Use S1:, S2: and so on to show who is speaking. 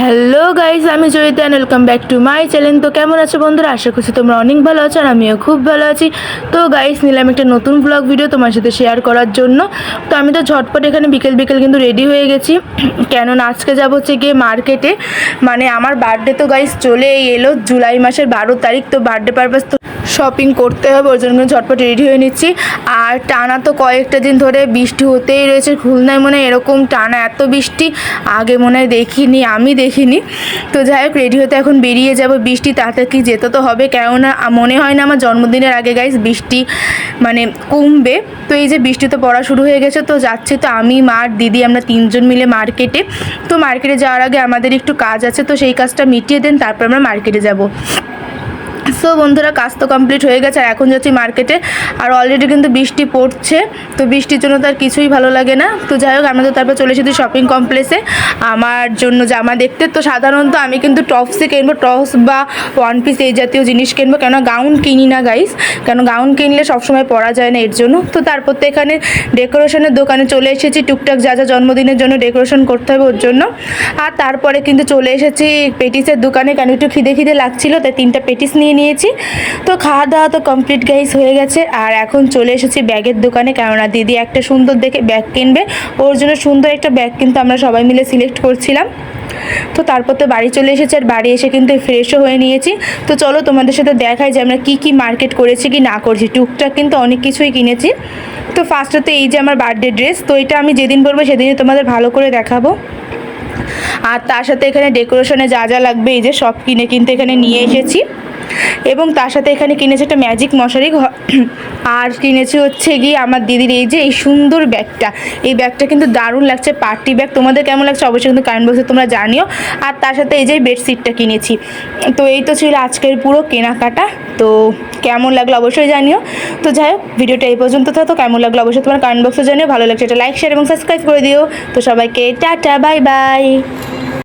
S1: Hello guys, আমি Joyita and welcome back to my channel. তো কেমন আছো বন্ধুরা? আশা করছি তোমরা অনেক ভালো আছো আর আমিও খুব ভালো আছি। তো গাইস, নিলাম একটা নতুন ব্লগ ভিডিও তোমার সাথে শেয়ার করার জন্য। তো আমি তো ঝটপট এখানে বিকেল কিন্তু রেডি হয়ে গেছি, কেননা আজকে যাবো হচ্ছে গিয়ে মার্কেটে। মানে আমার বার্থডে তো গাইস চলেই এলো, জুলাই মাসের 12 তারিখ। তো বার্থডে পারপাস তো শপিং করতে হবে, ওর জন্য ঝটপট রেডি হয়ে নিচ্ছি। আর টানা তো কয়েকটা দিন ধরে বৃষ্টি হতেই রয়েছে খুলনায়, মনে হয় এরকম টানা এত বৃষ্টি আগে মনে হয় আমি দেখিনি। তো যাই হোক, রেডি হতে এখন বেরিয়ে যাব। বৃষ্টি তাতে কি যেতে তো হবে, কেননা মনে হয় না আমার জন্মদিনের আগে গাইস বৃষ্টি মানে কমবে। তো এই যে বৃষ্টি তো পড়া শুরু হয়ে গেছে, তো যাচ্ছি তো আমি, মা আর দিদি, আমরা তিনজন মিলে মার্কেটে। তো মার্কেটে যাওয়ার আগে আমাদের একটু কাজ আছে, তো সেই কাজটা মিটিয়ে দেন তারপর আমরা মার্কেটে যাব। সো বন্ধুরা, কাজ তো কমপ্লিট হয়ে গেছে আর এখন যাচ্ছি মার্কেটে। আর অলরেডি কিন্তু বৃষ্টি পড়ছে, তো বৃষ্টির জন্য তো আর কিছুই ভালো লাগে না। তো যাই হোক, আমরা তো তারপর চলে এসেছি শপিং কমপ্লেক্সে আমার জন্য জামা দেখতে। তো সাধারণত আমি কিন্তু টপসই কিনবো, টপস বা ওয়ান পিস এই জাতীয় জিনিস কিনবো, কেন গাউন কিনি না গাইস, কেন গাউন কিনলে সবসময় পরা যায় না, এর জন্য। তো তারপর তো এখানে ডেকোরেশনের দোকানে চলে এসেছি, টুকটাক যা যা জন্মদিনের জন্য ডেকোরেশন করতে হবে ওর জন্য। আর তারপরে কিন্তু চলে এসেছি পেটিসের দোকানে, কেন একটু খিদে লাগছিল, তাই 3টা পেটিস নিয়েছি। তো খাওয়া দাওয়া তো কমপ্লিট গাইস হয়ে গেছে। আর এখন চলে এসেছি ব্যাগের দোকানে, কেননা দিদি একটা সুন্দর দেখে ব্যাগ কিনবে, ওর জন্য সুন্দর একটা ব্যাগ কিন্তু আমরা সবাই মিলে সিলেক্ট করছিলাম। তো তারপর তো বাড়ি চলে এসেছি, আর বাড়ি এসে কিন্তু ফ্রেশও হয়ে নিয়েছি। তো চলো তোমাদের সাথে দেখাই যে আমরা কি মার্কেট করেছি কি না করছি। টুকটাক কিন্তু অনেক কিছুই কিনেছি। তো ফার্স্টে তো এই যে আমার বার্থডে ড্রেস, তো এটা আমি যেদিন পরবো সেদিনই তোমাদের ভালো করে দেখাবো। আর তার সাথে এখানে ডেকোরেশনে যা যা লাগবে এই যে সব কিনে কিন্তু এখানে নিয়ে এসেছি। এবং তার সাথে এখানে কিনেছি একটা ম্যাজিক মশারি, আর কিনেছি হচ্ছে গিয়ে আমার দিদির এই যে এই সুন্দর ব্যাগটা। এই ব্যাগটা কিন্তু দারুণ লাগছে, পার্টি ব্যাগ। তোমাদের কেমন লাগছে অবশ্যই কিন্তু কমেন্ট বক্সে তোমরা জানিও। আর তার সাথে এই যে বেডশিটটা কিনেছি। তো এই তো ছিল আজকের পুরো কেনাকাটা। তো কেমন লাগলো অবশ্যই জানিও। তো যাই হোক, ভিডিওটা এই পর্যন্ত থাকতো, কেমন লাগলো অবশ্যই তোমার কমেন্ট বক্সে জানিও। ভালো লাগছে এটা লাইক, শেয়ার এবং সাবস্ক্রাইব করে দিও। তো সবাইকে টাটা, বাই বাই।